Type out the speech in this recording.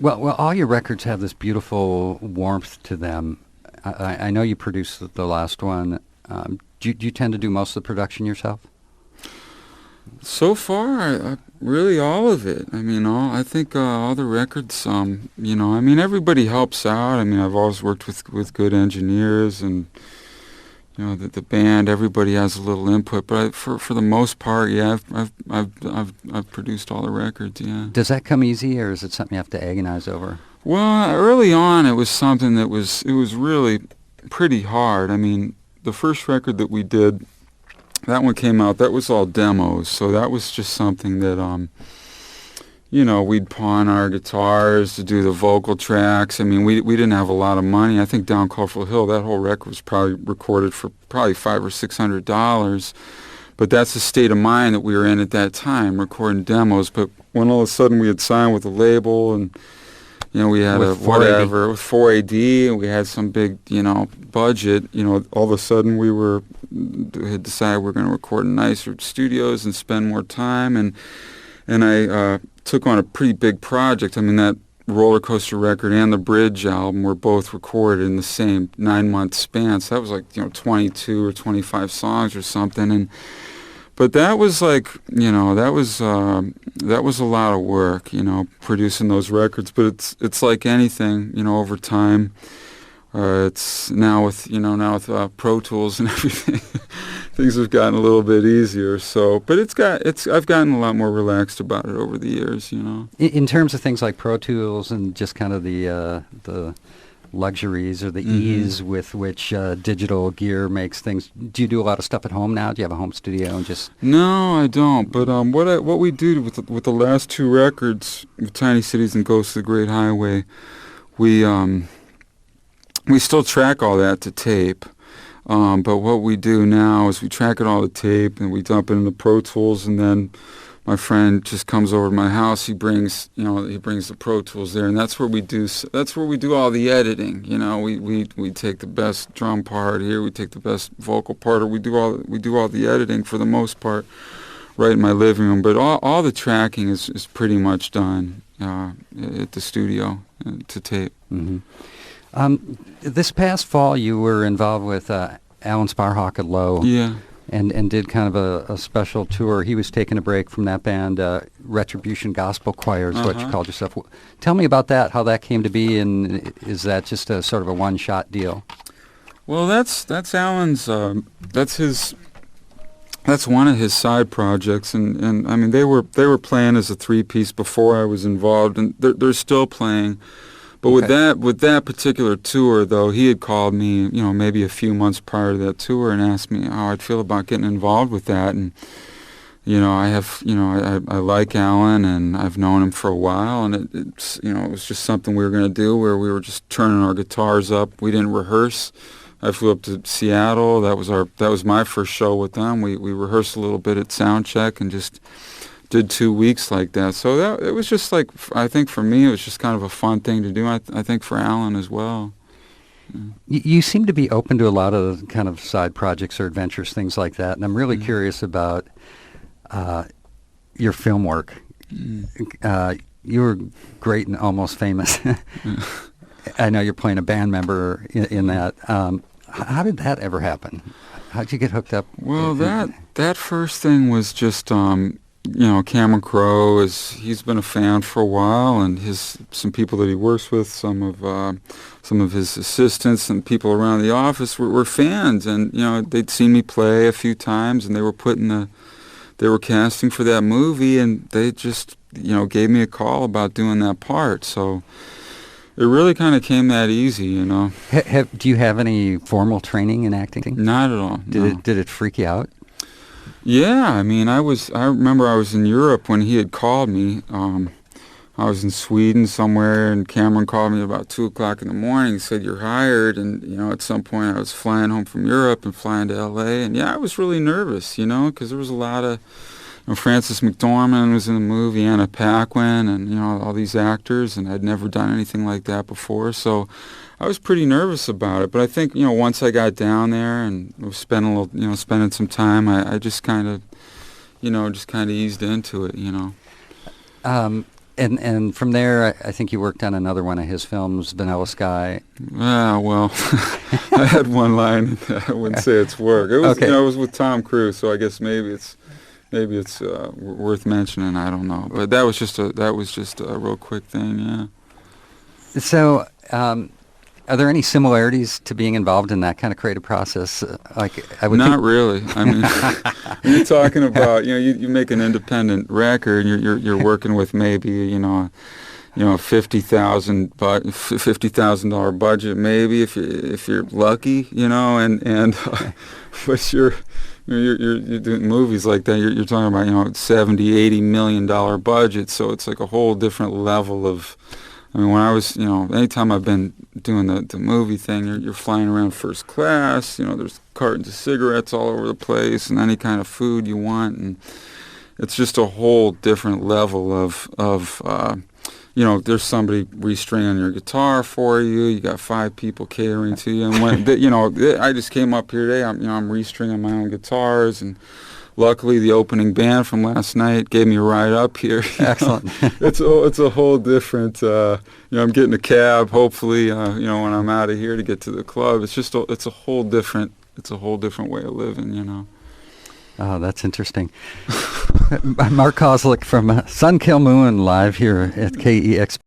Well, all your records have this beautiful warmth to them. I know you produced the last one. Do you tend to do most of the production yourself? So far, really all of it. I mean, I think all the records. I mean, everybody helps out. I mean, I've always worked with good engineers, and the band. Everybody has a little input, but for the most part, yeah, I've produced all the records. Yeah. Does that come easy, or is it something you have to agonize over? Well, early on, it was something that was really pretty hard. I mean, the first record that we did. That one came out, that was all demos, so that was just something that, we'd pawn our guitars to do the vocal tracks. I mean, we didn't have a lot of money. I think Down Colorful Hill, that whole record was probably recorded for probably $500 or $600, but that's the state of mind that we were in at that time, recording demos. But when all of a sudden we had signed with a label and we had with a whatever, with 4AD, and we had some big, budget, all of a sudden we had decided we're going to record in nicer studios and spend more time, and I took on a pretty big project. I mean, that Roller Coaster record and the Bridge album were both recorded in the same 9-month span, so that was like, 22 or 25 songs or something, but that was like, that was a lot of work, producing those records. But it's like anything, over time. It's now with Pro Tools and everything, things have gotten a little bit easier. So, but I've gotten a lot more relaxed about it over the years, In terms of things like Pro Tools and just kind of the luxuries or the ease with which digital gear makes things. Do you do a lot of stuff at home now? Do you have a home studio and just? No, I don't. But what we do with the last two records, with Tiny Cities and Ghosts of the Great Highway, we still track all that to tape. But what we do now is we track it all to tape and we dump it in the Pro Tools, and then my friend just comes over to my house. He brings the Pro Tools there, and that's where we do all the editing. We take the best drum part here, we take the best vocal part, or we do all the editing for the most part right in my living room. But all the tracking is pretty much done at the studio to tape. Mm-hmm. This past fall, you were involved with Alan Sparhawk at Low. Yeah. And did kind of a special tour. He was taking a break from that band, Retribution Gospel Choir is what you called yourself. Tell me about that, how that came to be, and is that just a sort of a one-shot deal? Well, that's Alan's, that's one of his side projects, and I mean, they were playing as a three-piece before I was involved, and they're still playing. But with that particular tour, though, he had called me, maybe a few months prior to that tour, and asked me how I'd feel about getting involved with that. And I like Alan, and I've known him for a while, and it was just something we were going to do, where we were just turning our guitars up. We didn't rehearse. I flew up to Seattle. That was my first show with them. We rehearsed a little bit at sound check and just did 2 weeks like that. So it was just like, I think for me, it was just kind of a fun thing to do. I think for Alan as well. Yeah. You seem to be open to a lot of kind of side projects or adventures, things like that. And I'm really curious about your film work. You were great and almost famous. I know you're playing a band member in that. How did that ever happen? How did you get hooked up? Well, that first thing was just Cameron Crowe he's been a fan for a while, and some people that he works with, some of his assistants and people around the office were fans, and they'd seen me play a few times, and they were casting for that movie, and they just gave me a call about doing that part. So it really kind of came that easy, Do you have any formal training in acting? Not at all. Did it freak you out? Yeah, I mean, I remember I was in Europe when he had called me. I was in Sweden somewhere, and Cameron called me about 2 o'clock in the morning, said, "You're hired." And, at some point I was flying home from Europe and flying to L.A. And, I was really nervous, because there was a lot of, Frances McDormand was in the movie, Anna Paquin, and, all these actors, and I'd never done anything like that before. So I was pretty nervous about it, but I think, once I got down there and was spending some time, I just kind of, eased into it, And from there, I think you worked on another one of his films, Vanilla Sky. Yeah, well, I had one line. I wouldn't say it's work. It was, Okay. it was with Tom Cruise, so I guess maybe it's worth mentioning. I don't know, but that was just a real quick thing. Yeah. So, are there any similarities to being involved in that kind of creative process? I would Not think. really. I mean, you're talking about you make an independent record. You're working with maybe $50,000 budget maybe if you're lucky, and but you're doing movies like that. You're talking about $70-80 million budget. So it's like a whole different level of. I mean, when I was, anytime I've been doing the movie thing, you're flying around first class. There's cartons of cigarettes all over the place, and any kind of food you want, and it's just a whole different level of there's somebody restringing your guitar for you. You got 5 people catering to you, and when I just came up here today. I'm restringing my own guitars, and luckily the opening band from last night gave me a ride up here. Excellent. It's a whole different. I'm getting a cab hopefully. When I'm out of here to get to the club. It's just it's a whole different way of living. Oh, that's interesting. Mark Kozelek from Sun Kill Moon live here at KEXP.